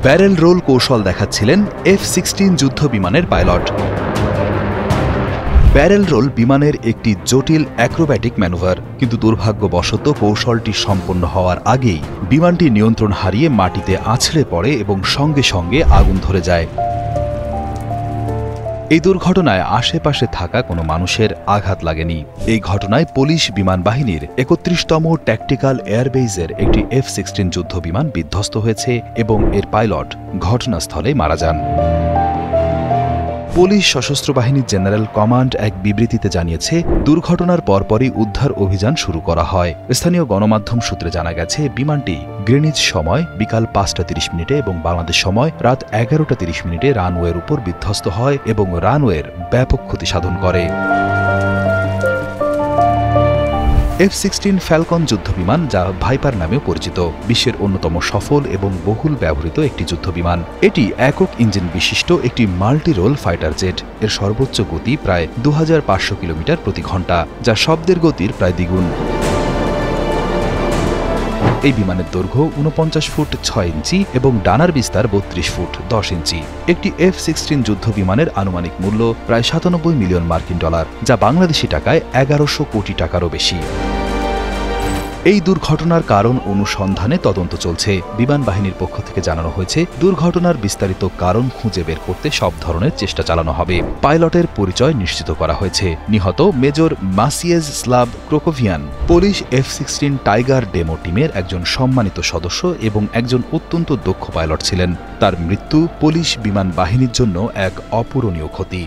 Barrel role কৌশল দেখাচ্ছিলেন F-16 যুদ্ধ বিমানের পাইলট। ব্যারেল রোল বিমানের একটি জটিল অ্যাক্রোব্যাটিক ম্যানুভার, কিন্তু দুর্ভাগ্যবশত কৌশলটি সম্পন্ন হওয়ার আগেই বিমানটি নিয়ন্ত্রণ হারিয়ে মাটিতে আছড়ে পড়ে এবং সঙ্গে সঙ্গে আগুন ধরে যায়। এই দুর্ঘটনায় আশেপাশে থাকা কোনো মানুষের আঘাত লাগেনি। এই ঘটনায় পুলিশ বিমান বাহিনীর ৩১তম ট্যাকটিক্যাল এয়ারবেইজের একটি F-16 যুদ্ধ বিমান বিধ্বস্ত হয়েছে এবং এর পাইলট ঘটনাস্থলে মারা যান। পুলিশ সশস্ত্র বাহিনীর জেনারেল কমান্ড এক বিবৃতিতে জানিয়েছে, দুর্ঘটনার পরপরই উদ্ধার অভিযান শুরু করা হয়। স্থানীয় গণমাধ্যম সূত্রে জানা গেছে, বিমানটি গ্রিনিচ সময় বিকাল ৫টা ৩০ মিনিটে এবং বাংলাদেশ সময় রাত ১১টা ৩০ মিনিটে রানওয়ের উপর বিধ্বস্ত হয় এবং রানওয়ের ব্যাপক ক্ষতি সাধন করে। F-16 ফ্যালকন যুদ্ধবিমান, যা ভাইপার নামেও পরিচিত, বিশ্বের অন্যতম সফল এবং বহুল ব্যবহৃত একটি যুদ্ধবিমান। এটি একক ইঞ্জিন বিশিষ্ট একটি মাল্টি রোল ফাইটার জেট। এর সর্বোচ্চ গতি প্রায় ২৫০০ কিলোমিটার প্রতি ঘন্টা, যা শব্দের গতির প্রায় দ্বিগুণ। এই বিমানের দৈর্ঘ্য ৪৯ ফুট ৬ ইঞ্চি এবং ডানার বিস্তার ৩২ ফুট ১০ ইঞ্চি। একটি F-16 যুদ্ধ বিমানের আনুমানিক মূল্য প্রায় ৯৭ মিলিয়ন মার্কিন ডলার, যা বাংলাদেশি টাকায় ১১০০ কোটি টাকারও বেশি। এই দুর্ঘটনার কারণ অনুসন্ধানে তদন্ত চলছে। বিমান বাহিনীর পক্ষ থেকে জানানো হয়েছে, দুর্ঘটনার বিস্তারিত কারণ খুঁজে বের করতে সব ধরনের চেষ্টা চালানো হবে। পাইলটের পরিচয় নিশ্চিত করা হয়েছে। নিহত major Maciej Slab Krakowian Polish F-16 tiger demo টিমের একজন সম্মানিত সদস্য এবং একজন অত্যন্ত দক্ষ পাইলট ছিলেন। তার মৃত্যু পুলিশ বিমান বাহিনীর জন্য এক অপূরণীয় ক্ষতি।